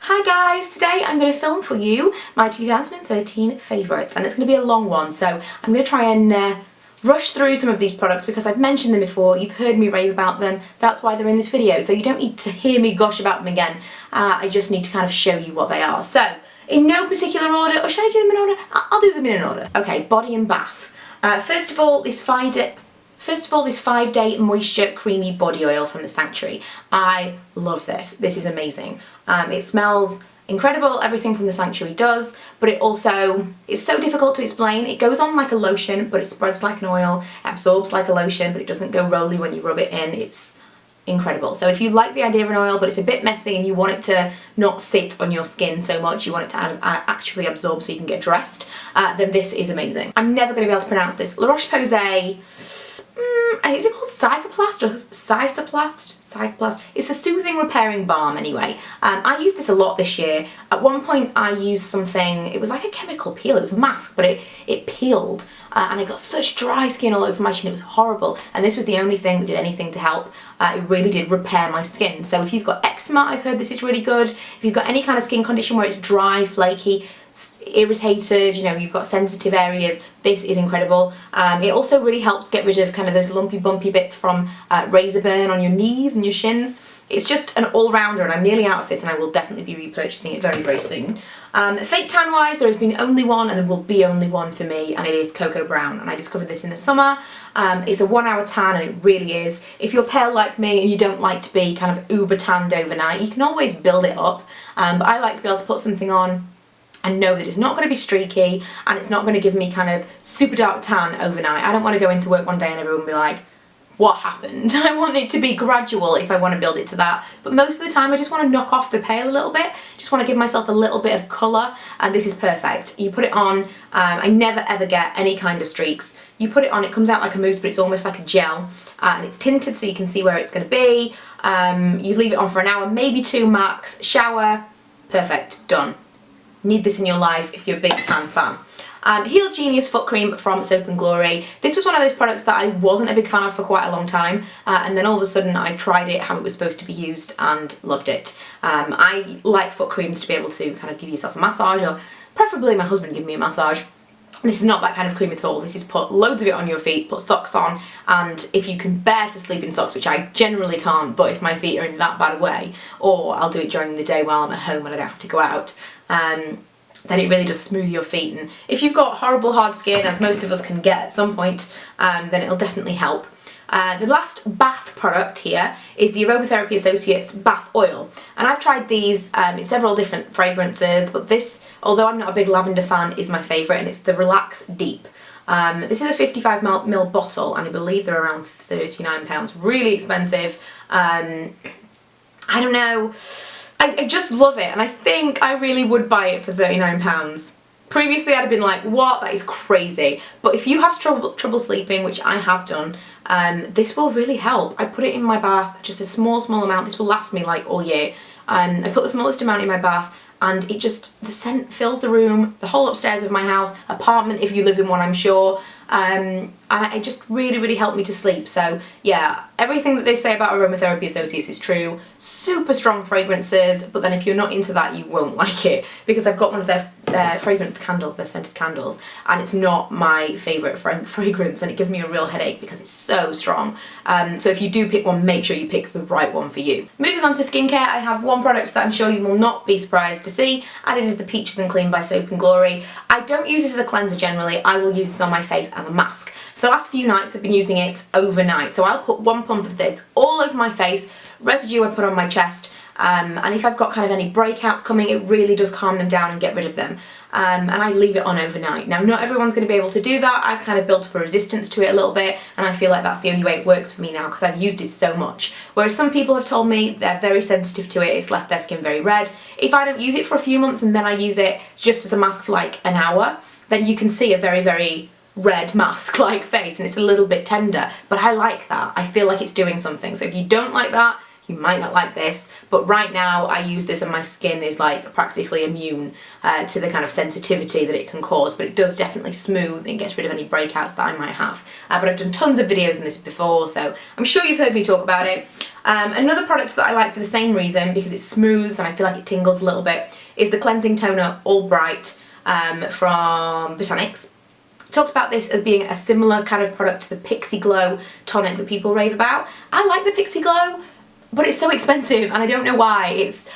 Hi guys, today I'm going to film for you my 2013 favourites, and it's going to be a long one, so I'm going to try and rush through some of these products because I've mentioned them before, you've heard me rave about them, that's why they're in this video, so you don't need to hear me gush about them again. I just need to kind of show you what they are. So, in no particular order, or should I do them in order? I'll do them in an order. Okay, body and bath. First of all, this 5-day moisture creamy body oil from the Sanctuary. I love this. This is amazing. It smells incredible, everything from the Sanctuary does, but it's so difficult to explain. It goes on like a lotion, but it spreads like an oil, absorbs like a lotion, but it doesn't go rolly when you rub it in. It's incredible. So if you like the idea of an oil, but it's a bit messy and you want it to not sit on your skin so much, you want it to actually absorb so you can get dressed, then this is amazing. I'm never going to be able to pronounce this. La Roche-Posay, is it called Cicaplast or Cicaplast? Cicaplast. It's a soothing repairing balm anyway. I used this a lot this year. At one point I used something, it was like a chemical peel, it was a mask, but it peeled and I got such dry skin all over my skin, it was horrible. And this was the only thing that did anything to help. It really did repair my skin. So if you've got eczema, I've heard this is really good. If you've got any kind of skin condition where it's dry, flaky, irritated, you know, you've got sensitive areas, this is incredible. It also really helps get rid of kind of those lumpy bumpy bits from razor burn on your knees and your shins. It's just an all-rounder, and I'm nearly out of this and I will definitely be repurchasing it very, very soon. Fake tan wise, there has been only one and there will be only one for me, and it is Cocoa Brown, and I discovered this in the summer. It's a 1 hour tan, and it really is. If you're pale like me and you don't like to be kind of uber tanned overnight, you can always build it up, but I like to be able to put something on and know that it's not going to be streaky and it's not going to give me kind of super dark tan overnight. I don't want to go into work one day and everyone be like, what happened? I want it to be gradual if I want to build it to that. But most of the time I just want to knock off the pale a little bit, just want to give myself a little bit of colour, and this is perfect. You put it on, I never ever get any kind of streaks. You put it on, it comes out like a mousse, but it's almost like a gel, and it's tinted so you can see where it's going to be. You leave it on for an hour, maybe 2 max, shower, perfect, done. Need this in your life if you're a big tan fan. Heal Genius foot cream from Soap & Glory. This was one of those products that I wasn't a big fan of for quite a long time, and then all of a sudden I tried it how it was supposed to be used and loved it. I like foot creams to be able to kind of give yourself a massage, or preferably my husband give me a massage. This is not that kind of cream at all. This is put loads of it on your feet, put socks on, and if you can bear to sleep in socks, which I generally can't, but if my feet are in that bad a way, or I'll do it during the day while I'm at home and I don't have to go out, then it really does smooth your feet. And if you've got horrible hard skin, as most of us can get at some point, then it'll definitely help. The last bath product here is the Aromatherapy Associates Bath Oil, and I've tried these in several different fragrances, but this, although I'm not a big lavender fan, is my favourite, and it's the Relax Deep. This is a 55ml bottle, and I believe they're around £39, really expensive. I don't know, I just love it, and I think I really would buy it for £39. Previously I'd have been like, what? That is crazy. But if you have trouble sleeping, which I have done, this will really help. I put it in my bath, just a small amount. This will last me like all year. I put the smallest amount in my bath, and it just, the scent fills the room, the whole upstairs of my house, apartment if you live in one, I'm sure. And it just really helped me to sleep. So yeah, everything that they say about Aromatherapy Associates is true. Super strong fragrances, but then if you're not into that, you won't like it, because I've got one of their fragrance candles, their scented candles, and it's not my favourite fragrance, and it gives me a real headache because it's so strong. So if you do pick one, make sure you pick the right one for you. Moving on to skincare, I have one product that I'm sure you will not be surprised to see, and it is the Peaches and Clean by Soap & Glory. I don't use this as a cleanser generally, I will use this on my face as a mask. For the last few nights I've been using it overnight, so I'll put 1 pump of this all over my face, residue I put on my chest, and if I've got kind of any breakouts coming, it really does calm them down and get rid of them. And I leave it on overnight. Now, not everyone's going to be able to do that. I've kind of built up a resistance to it a little bit, and I feel like that's the only way it works for me now because I've used it so much. Whereas some people have told me they're very sensitive to it, it's left their skin very red. If I don't use it for a few months and then I use it just as a mask for like an hour, then you can see a very red mask-like face, and it's a little bit tender, but I like that. I feel like it's doing something. So if you don't like that, you might not like this, but right now I use this and my skin is like practically immune to the kind of sensitivity that it can cause, but it does definitely smooth and gets rid of any breakouts that I might have. But I've done tons of videos on this before, so I'm sure you've heard me talk about it. Another product that I like for the same reason, because it smooths and I feel like it tingles a little bit, is the cleansing toner All Bright from Botanics. Talked about this as being a similar kind of product to the Pixie Glow tonic that people rave about. I like the Pixie Glow, but it's so expensive and I don't know why. It's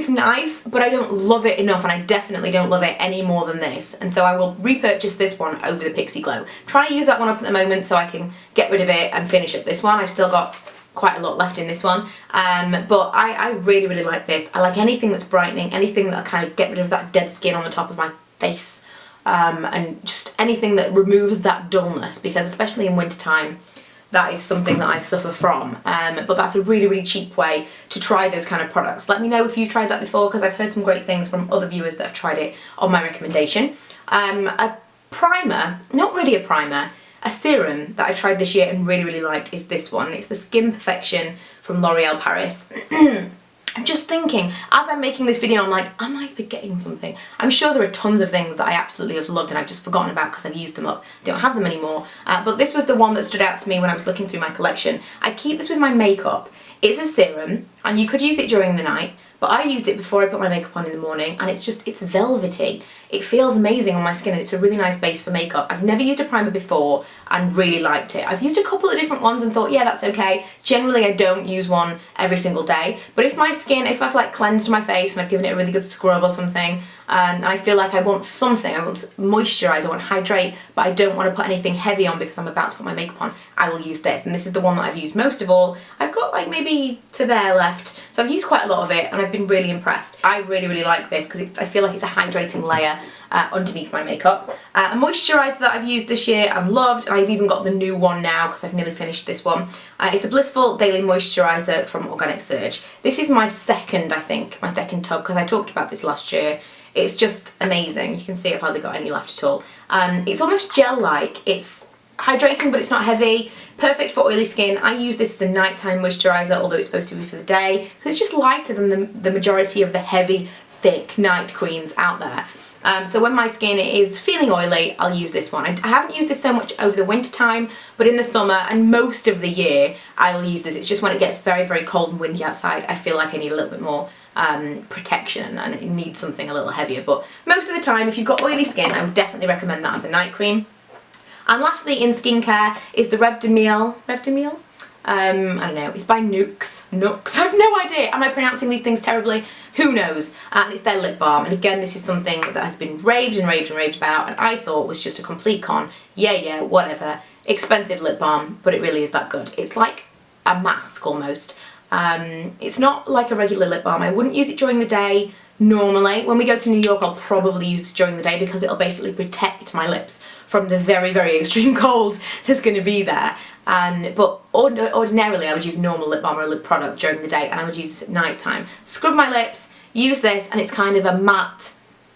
nice, but I don't love it enough, and I definitely don't love it any more than this. And so I will repurchase this one over the Pixie Glow. I'm trying to use that one up at the moment so I can get rid of it and finish up this one. I've still got quite a lot left in this one, but I really, really like this. I like anything that's brightening, anything that'll kind of get rid of that dead skin on the top of my face. And just anything that removes that dullness, because especially in winter time, that is something that I suffer from. But that's a really, really cheap way to try those kind of products. Let me know if you've tried that before, because I've heard some great things from other viewers that have tried it on my recommendation. A primer, not really a primer, a serum that I tried this year and really, really liked is this one. It's the Skin Perfection from L'Oreal Paris. I'm just thinking, as I'm making this video, I'm like, am I forgetting something? I'm sure there are tons of things that I absolutely have loved and I've just forgotten about because I've used them up. I don't have them anymore. But this was the one that stood out to me when I was looking through my collection. I keep this with my makeup. It's a serum, and you could use it during the night, but I use it before I put my makeup on in the morning, and it's velvety. It feels amazing on my skin, and it's a really nice base for makeup. I've never used a primer before and really liked it. I've used a couple of different ones and thought, yeah, that's okay. Generally, I don't use one every single day, but if I've like cleansed my face and I've given it a really good scrub or something, and I feel like I want something, I want to moisturize, I want to hydrate, but I don't want to put anything heavy on because I'm about to put my makeup on, I will use this. And this is the one that I've used most of all. I've got like maybe to there left, so I've used quite a lot of it and I've been really impressed. I really, really like this because I feel like it's a hydrating layer underneath my makeup. A moisturiser that I've used this year and loved, and I've even got the new one now because I've nearly finished this one. It's the Blissful Daily Moisturiser from Organic Surge. This is my second, I think, my second tub, because I talked about this last year. It's just amazing. You can see I've hardly got any left at all. It's almost gel-like. It's hydrating, but it's not heavy. Perfect for oily skin. I use this as a nighttime moisturiser, although it's supposed to be for the day, because it's just lighter than the majority of the heavy, thick night creams out there. So when my skin is feeling oily, I'll use this one. I haven't used this so much over the winter time, but in the summer and most of the year, I will use this. It's just when it gets very, very cold and windy outside, I feel like I need a little bit more protection and it needs something a little heavier. But most of the time, if you've got oily skin, I would definitely recommend that as a night cream. And lastly, in skincare is the Rêve de Miel. Rêve de Miel? I don't know, it's by Nooks, I've no idea, am I pronouncing these things terribly? Who knows? And it's their lip balm, and again, this is something that has been raved and raved and raved about, and I thought was just a complete con. Yeah, whatever. Expensive lip balm, but it really is that good. It's like a mask almost. It's not like a regular lip balm. I wouldn't use it during the day normally. When we go to New York, I'll probably use it during the day because it'll basically protect my lips from the very, very extreme cold that's going to be there. But ordinarily I would use normal lip balm or a lip product during the day, and I would use this at night time. Scrub my lips, use this, and it's kind of a matte,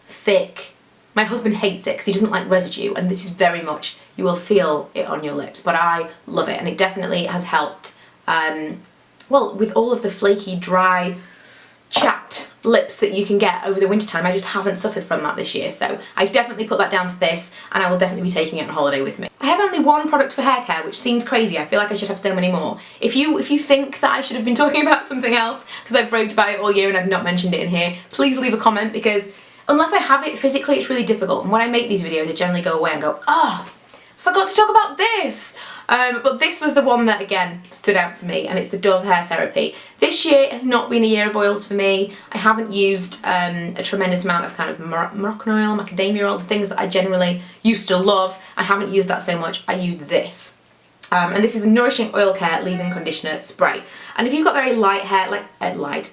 thick. My husband hates it because he doesn't like residue, and this is very much, you will feel it on your lips, but I love it, and it definitely has helped, well, with all of the flaky, dry, chapped lips that you can get over the winter time. I just haven't suffered from that this year, so I definitely put that down to this, and I will definitely be taking it on holiday with me. I have only one product for hair care, which seems crazy. I feel like I should have so many more. If you think that I should have been talking about something else because I've raved about it all year and I've not mentioned it in here, please leave a comment, because unless I have it physically, it's really difficult. And when I make these videos, I generally go away and go, oh, forgot to talk about this. But this was the one that, again, stood out to me, and it's the Dove Hair Therapy. This year has not been a year of oils for me. I haven't used a tremendous amount of kind of Moroccan oil, macadamia oil, the things that I generally used to love. I haven't used that so much. I used this. And this is a Nourishing Oil Care Leave-In Conditioner Spray. And if you've got very light hair,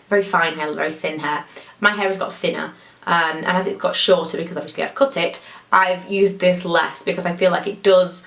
very fine hair, very thin hair, my hair has got thinner. And as it got shorter, because obviously I've cut it, I've used this less because I feel like it does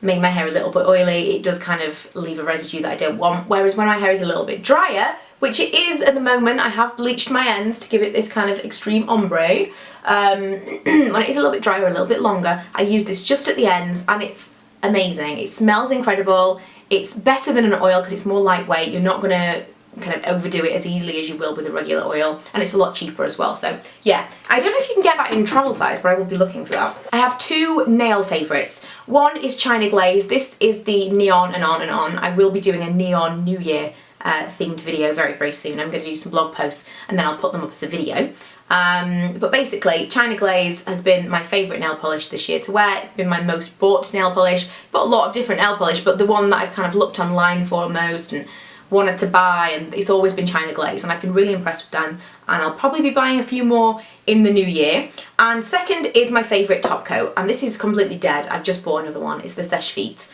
make my hair a little bit oily. It does kind of leave a residue that I don't want, whereas when my hair is a little bit drier, which it is at the moment, I have bleached my ends to give it this kind of extreme ombre. When it is a little bit drier, a little bit longer, I use this just at the ends, and it's amazing. It smells incredible. It's better than an oil because it's more lightweight. You're not going to kind of overdo it as easily as you will with a regular oil, and it's a lot cheaper as well. So yeah, I don't know if you can get that in travel size, but I will be looking for that. I have two nail favourites. One is China Glaze. This is the neon and on and on. I will be doing a neon New Year themed video very, very soon. I'm going to do some blog posts and then I'll put them up as a video. But basically, China Glaze has been my favourite nail polish this year to wear. It's been my most bought nail polish. Bought a lot of different nail polish, but the one that I've kind of looked online for most and wanted to buy, and it's always been China Glaze, and I've been really impressed with them, and I'll probably be buying a few more in the new year. And second is my favourite top coat, and this is completely dead. I've just bought another one. It's the Seche Vite.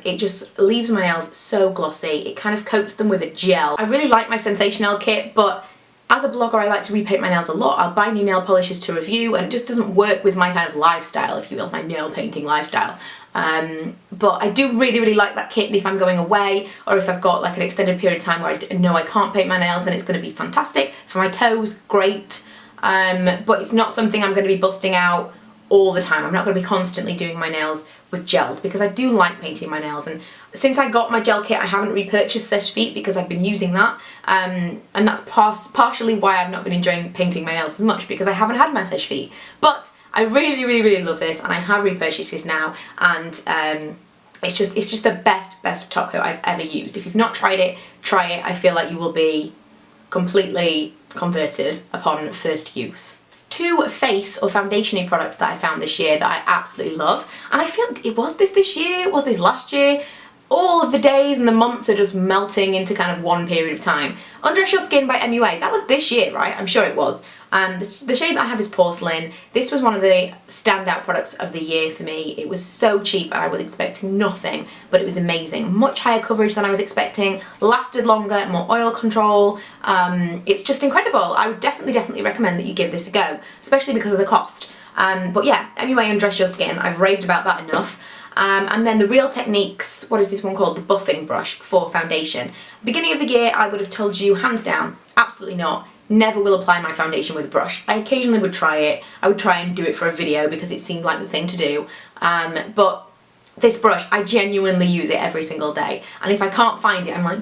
It just leaves my nails so glossy. It kind of coats them with a gel. I really like my Sensational kit, but as a blogger I like to repaint my nails a lot. I'll buy new nail polishes to review, and it just doesn't work with my kind of lifestyle, if you will, my nail painting lifestyle. But I do really, really like that kit, and if I'm going away or if I've got like an extended period of time where I know I can't paint my nails, then it's going to be fantastic. For my toes, great. But it's not something I'm going to be busting out all the time. I'm not going to be constantly doing my nails with gels because I do like painting my nails, and since I got my gel kit I haven't repurchased Seche Vite because I've been using that, and that's partially why I've not been enjoying painting my nails as much, because I haven't had my Seche Vite. But I really, really, really love this, and I have repurchased this now, and it's just the best top coat I've ever used. If you've not tried it, try it. I feel like you will be completely converted upon first use. Two face or foundation-y products that I found this year that I absolutely love, and I feel it was this year, was this last year? All of the days and the months are just melting into kind of one period of time. Undress Your Skin by MUA, that was this year, right? I'm sure it was. The shade that I have is Porcelain. This was one of the standout products of the year for me. It was so cheap and I was expecting nothing, but it was amazing. Much higher coverage than I was expecting, lasted longer, more oil control. It's just incredible. I would definitely recommend that you give this a go, especially because of the cost. But yeah, MUA Undress Your Skin, I've raved about that enough. And then the Real Techniques, what is this one called? The Buffing Brush for foundation. Beginning of the year, I would have told you, hands down, absolutely not. Never will apply my foundation with a brush. I occasionally would try it. I would try and do it for a video because it seemed like the thing to do. But this brush, I genuinely use it every single day. And if I can't find it, I'm like,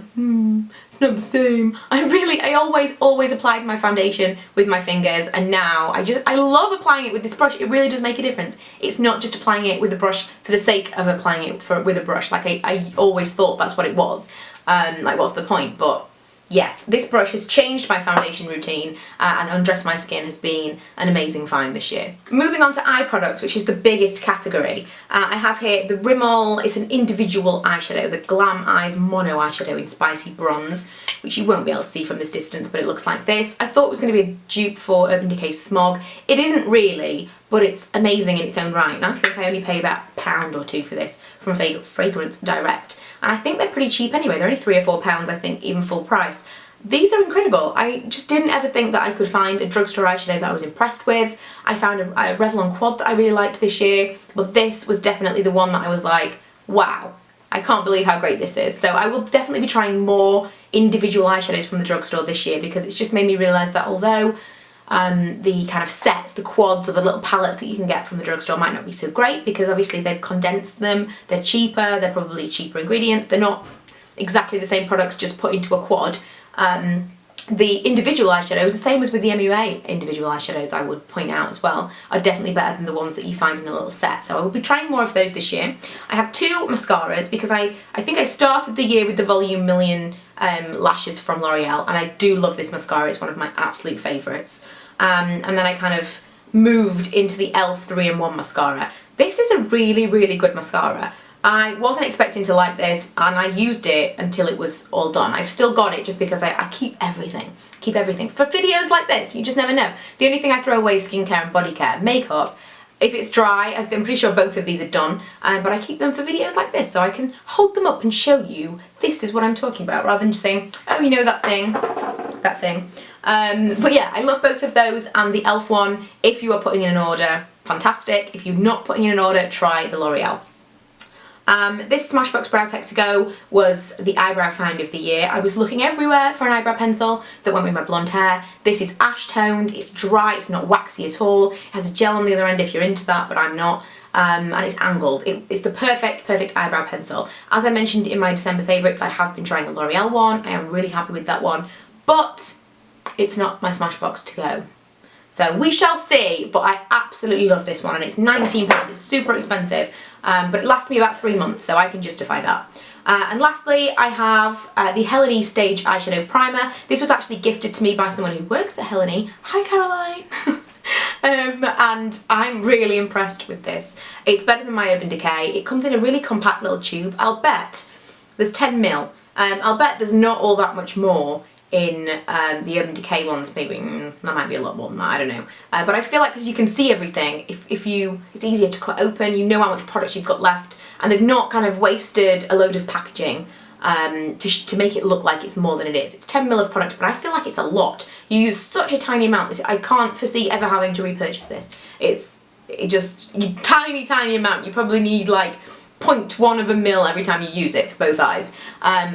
it's not the same. I always applied my foundation with my fingers, and now I love applying it with this brush. It really does make a difference. It's not just applying it with a brush for the sake of applying it with a brush. Like I always thought that's what it was. Like what's the point? But yes, this brush has changed my foundation routine, and Undress My Skin has been an amazing find this year. Moving on to eye products, which is the biggest category. I have here the Rimmel, it's an individual eyeshadow, the Glam Eyes Mono eyeshadow in Spicy Bronze, which you won't be able to see from this distance, but it looks like this. I thought it was going to be a dupe for Urban Decay Smog. It isn't really, but it's amazing in its own right, and I think I only paid about £1 or £2 for this from Fragrance Direct. And I think they're pretty cheap anyway. They're only £3 or £4, I think, even full price. These are incredible. I just didn't ever think that I could find a drugstore eyeshadow that I was impressed with. I found a Revlon Quad that I really liked this year, but this was definitely the one that I was like, wow, I can't believe how great this is. So I will definitely be trying more individual eyeshadows from the drugstore this year, because it's just made me realise that although the kind of sets, the quads or the little palettes that you can get from the drugstore might not be so great, because obviously they've condensed them, they're cheaper, they're probably cheaper ingredients, they're not exactly the same products just put into a quad. The individual eyeshadows, the same as with the MUA individual eyeshadows, I would point out as well, are definitely better than the ones that you find in a little set. So I will be trying more of those this year. I have two mascaras because I think I started the year with the Volume Million lashes from L'Oreal, and I do love this mascara. It's one of my absolute favourites. And then I kind of moved into the e.l.f. 3-in-1 mascara. This is a really, really good mascara. I wasn't expecting to like this, and I used it until it was all done. I've still got it just because I keep everything. Keep everything. For videos like this, you just never know. The only thing I throw away is skincare and body care. Makeup, if it's dry, I'm pretty sure both of these are done, but I keep them for videos like this so I can hold them up and show you this is what I'm talking about, rather than just saying, oh, you know that thing, that thing. But yeah, I love both of those, and the e.l.f. one, if you are putting in an order, fantastic. If you're not putting in an order, try the L'Oreal. This Smashbox Brow Tech To Go was the eyebrow find of the year. I was looking everywhere for an eyebrow pencil that went with my blonde hair. This is ash toned, it's dry, it's not waxy at all. It has a gel on the other end if you're into that, but I'm not. and it's angled. It's the perfect eyebrow pencil. As I mentioned in my December favourites, I have been trying a L'Oreal one. I am really happy with that one, but it's not my Smashbox to go. So we shall see, but I absolutely love this one, and it's £19. It's super expensive, but it lasts me about 3 months, so I can justify that. And lastly, I have the Helene Stage Eyeshadow Primer. This was actually gifted to me by someone who works at Helene. Hi, Caroline! And I'm really impressed with this. It's better than my Urban Decay. It comes in a really compact little tube. I'll bet there's 10ml. I'll bet there's not all that much more in the Urban Decay ones. Maybe that might be a lot more than that, I don't know. But I feel like because you can see everything, it's easier to cut open, you know how much products you've got left, and they've not kind of wasted a load of packaging to make it look like it's more than it is. It's 10ml of product, but I feel like it's a lot. You use such a tiny amount. I can't foresee ever having to repurchase this. It's just tiny amount. You probably need like 0.1 of a mil every time you use it for both eyes.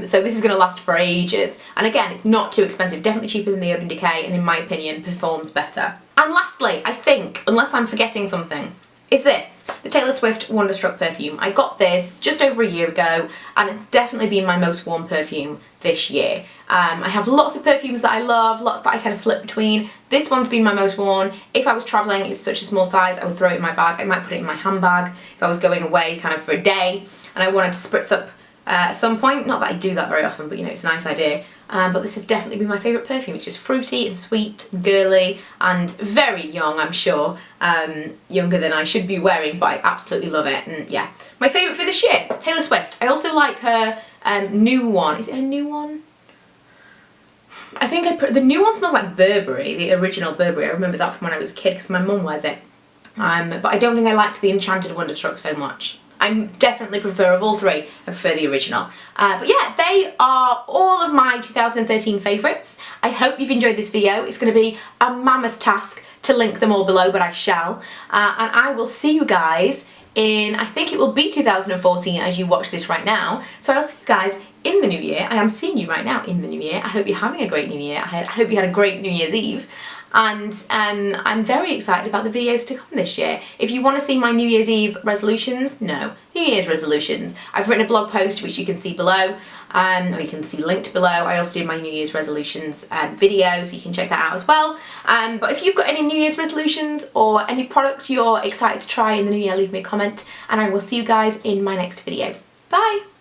So this is going to last for ages. And again, it's not too expensive. Definitely cheaper than the Urban Decay, and in my opinion, performs better. And lastly, I think, unless I'm forgetting something, is this, the Taylor Swift Wonderstruck perfume. I got this just over a year ago, and it's definitely been my most worn perfume this year. I have lots of perfumes that I love, lots that I kind of flip between. This one's been my most worn. If I was travelling, it's such a small size, I would throw it in my bag. I might put it in my handbag if I was going away kind of for a day and I wanted to spritz up at some point. Not that I do that very often, but you know, it's a nice idea. But this has definitely been my favourite perfume. It's just fruity and sweet and girly and very young, I'm sure. Younger than I should be wearing, but I absolutely love it. And yeah, my favourite for this year, Taylor Swift. I also like her new one. Is it her new one? I think the new one smells like Burberry, the original Burberry. I remember that from when I was a kid because my mum wears it. But I don't think I liked the Enchanted Wonderstruck so much. I definitely prefer, of all three, I prefer the original. But yeah, they are all of my 2013 favourites. I hope you've enjoyed this video. It's going to be a mammoth task to link them all below, but I shall. And I will see you guys in, I think it will be 2014 as you watch this right now. So I'll see you guys in the new year. I am seeing you right now in the new year. I hope you're having a great new year. I hope you had a great New Year's Eve. And I'm very excited about the videos to come this year. If you want to see my New Year's Eve resolutions, no, New Year's resolutions, I've written a blog post which you can see below, or you can see linked below. I also did my New Year's resolutions video, so you can check that out as well. But if you've got any New Year's resolutions or any products you're excited to try in the new year, leave me a comment, and I will see you guys in my next video. Bye!